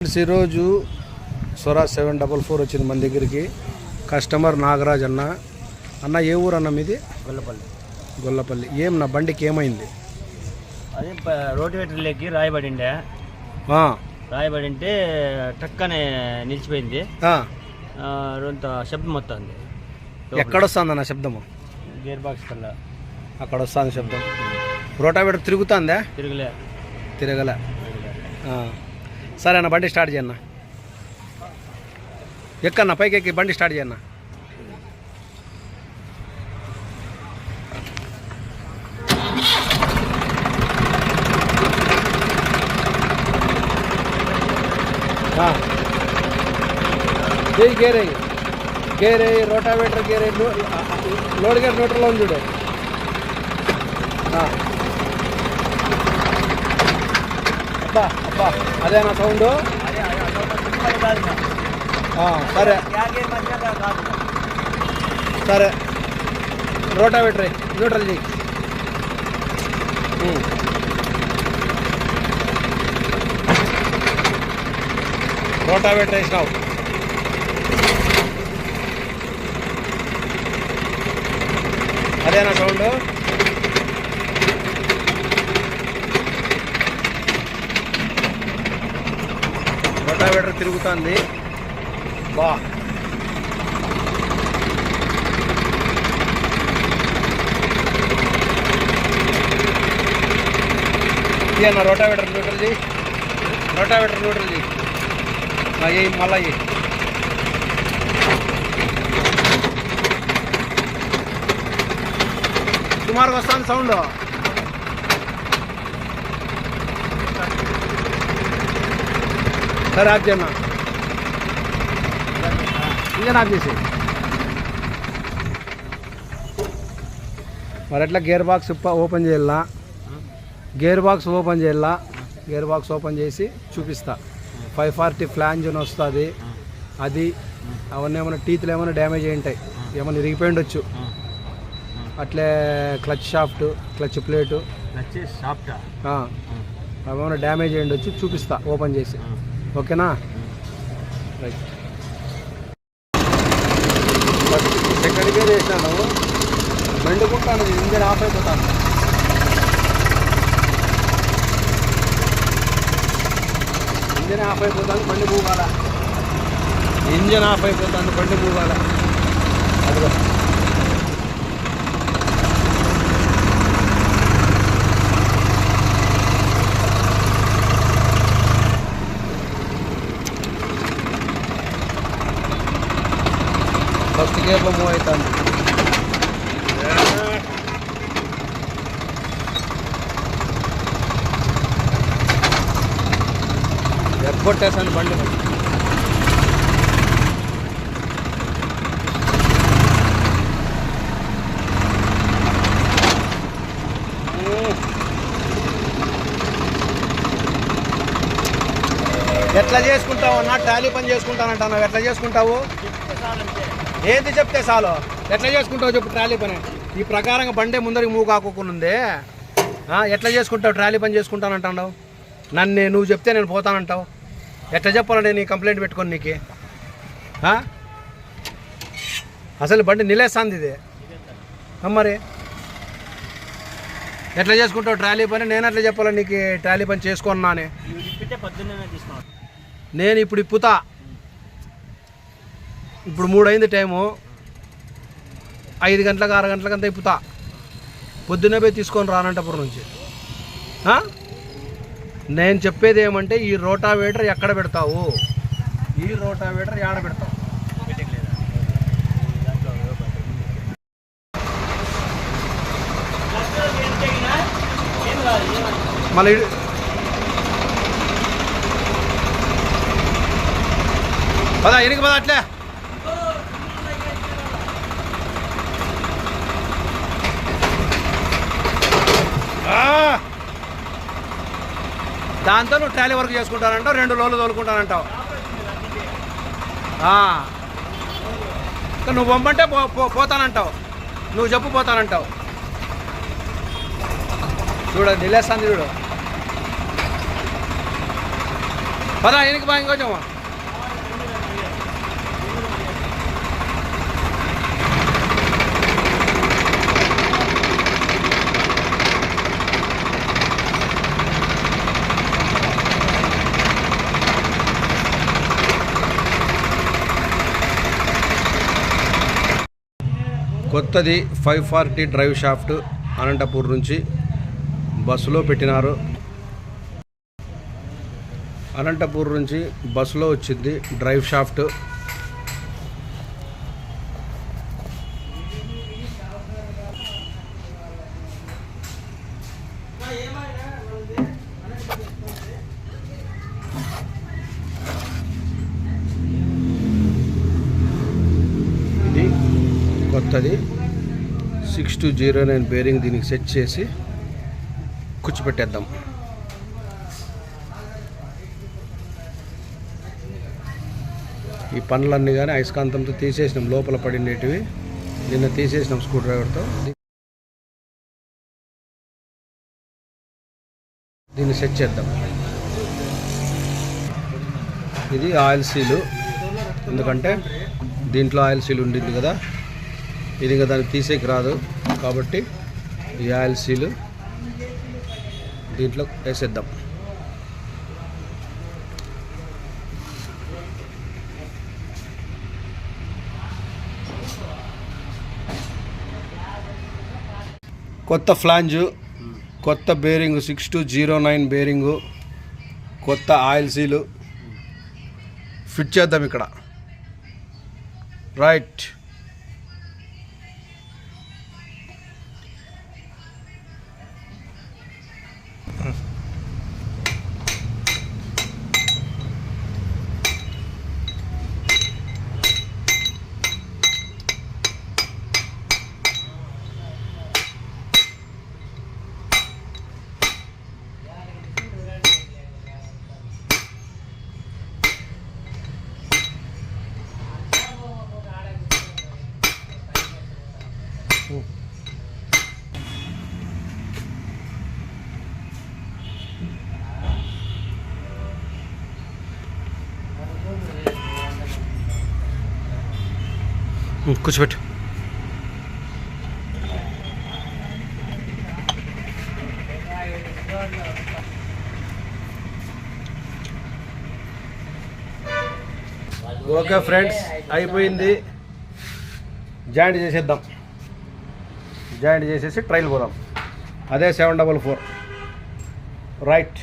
ఈరోజు స్వరాజ్ 744 వచ్చింది మన దగ్గరికి. కస్టమర్ నాగరాజ్ అన్న. అన్న ఏ ఊరు అన్న మీది? గొల్లపల్లి. ఏం నా బండికి ఏమైంది? అదే రోటివేటర్లోకి రాయబడిండే, రాయబడింటే టక్కనే నిలిచిపోయింది. రొంత శబ్దం వస్తుంది. ఎక్కడ వస్తుంది అన్న శబ్దము? గేర్ బాక్స్ కల్లా అక్కడ వస్తుంది శబ్దం. రోటావేటర్ తిరుగుతుందా? తిరగలే. సరే అన్న, బండి స్టార్ట్ చేయన్న. ఎక్కన్నా పైకి ఎక్కి బండి స్టార్ట్ చేయన్న. Gear rotavator gear load gear న్యూట్రల్లో ఉంది చూడు. అబ్బా అబ్బా అదేనా సౌండ్? సరే సరే, రోటావేటర్ న్యూట్రల్ చేయి. రోటావేటర్ వేసినావు. అదేనా సౌండ్? రోటావేటర్ తిరుగుతుంది. బా అన్న రోటావేటర్ న్యూట్రల్ చేయి. రోటావేటర్ న్యూట్రల్ చేయి. ఏ మళ్ళా ఏ సుమారుగా వస్తుంది సౌండ్. సరే ఆఫ్ చేయన్నా. ఇంజన్ ఆఫ్ చేసి మరి ఎట్లా గేర్ బాక్స్ ఓపెన్ చేయాలా? గేర్ బాక్స్ ఓపెన్ చేసి చూపిస్తా. 540 ఫ్లాంజన్ వస్తుంది. అది అవన్నీ ఏమైనా టీత్లు ఏమైనా డ్యామేజ్ అయి ఉంటాయి, ఏమైనా ఇరిగిపోయిండొచ్చు. అట్లే క్లచ్ షాఫ్ట్, క్లచ్ ప్లేటు అవేమైనా డ్యామేజ్ అయి ఉండొచ్చు. చూపిస్తా ఓపెన్ చేసి. ఓకేనా? రైట్. సెకండ్ గేర్ వేసినాను, బండుకుంటాను. ఇంజన్ ఆఫ్ అయిపోతాను. ఇంజన్ ఆఫ్ అయిపోతాను, బండి మూగాల. ఇంజన్ ఆఫ్ అయిపోతాను, బండి మూగాల. అదిగో ఫస్ట్ గేర్లో మూవ్ అవుతాను. ఎగ్గొట్టేసాను బండి. ఎట్లా చేసుకుంటావు అన్న? టాలీ పని చేసుకుంటానంటున్నావు. ఎట్లా చేసుకుంటావు? ఏంటి చెప్తే చాలు. ఎట్లా చేసుకుంటావు చెప్పు ట్రాలీ పని? ఈ ప్రకారంగా బండే ముందరికి మూవ్ కాకోకుంది. ఎట్లా చేసుకుంటావు? ట్రాలీ పని చేసుకుంటానంటావు. నువ్వు చెప్తే నేను పోతానంటావు. ఎట్లా చెప్పాలంటే నీ కంప్లైంట్ పెట్టుకొని నీకు? అసలు బండి నిలేస్తుంది ఇది. మరి ఎట్లా చేసుకుంటావు ట్రాలీ పని? నేను ఎట్లా చెప్పాలి నీకు ట్రాలీ పని చేసుకున్నానే? నేను ఇప్పుడు ఇప్పుతా. ఇప్పుడు 3 అయింది టైము. 5 గంటలకు 6 గంటలకంతా ఇప్పుతా. పొద్దున్నే పోయి తీసుకొని రానంటపురం నుంచి. నేను చెప్పేది ఏమంటే, ఈ రోటావేటర్ ఎక్కడ పెడతావు? ఈ రోటావేటర్ ఎక్కడ పెడతావు? మళ్ళీ పదా ఎనికి పదా అట్లే. దాంతో నువ్వు ట్రాలీ వర్క్ చేసుకుంటానంటావు, 2 లోలు తోలుకుంటానంటావు. నువ్వు పంపంటే పోతానంటావు. నువ్వు చెప్పు పోతానంటావు. చూడ నిలేస్తాను చూడు. పదా ఎనికి బా ఇంకొంచెం. కొత్తది 540 డ్రైవ్ షాఫ్ట్ అనంతపూర్ నుంచి బస్సులో పెట్టినారు. అనంతపూర్ నుంచి బస్సులో వచ్చింది డ్రైవ్ షాఫ్ట్. ఇది కొత్తది 6209 బేరింగ్. దీనికి సెట్ చేసి కూర్చోపెట్టేద్దాం. ఈ పనులన్నీ కానీ అయస్కాంతంతో తీసేసినాం, లోపల పడినటివి నిన్న తీసేసినాం స్క్రూ డ్రైవర్తో. దీన్ని సెట్ చేద్దాం. ఇది ఆయిల్ సీలు, ఎందుకంటే దీంట్లో ఆయిల్ సీల్ ఉండింది కదా, ఇది ఇంకా దాన్ని తీసేకి రాదు కాబట్టి ఈ ఆయిల్ సీలు దీంట్లో వేసేద్దాం. కొత్త ఫ్లాంజు, కొత్త బేరింగ్ 6209 బేరింగు, కొత్త ఆయిల్ సీలు ఫిట్ చేద్దాం ఇక్కడ. రైట్. కూర్చోబెట్టు. ఓకే ఫ్రెండ్స్, అయిపోయింది. జాయింట్ చేసేద్దాం. జాయింట్ చేసేసి ట్రైల్ పోదాం. అదే 744. రైట్.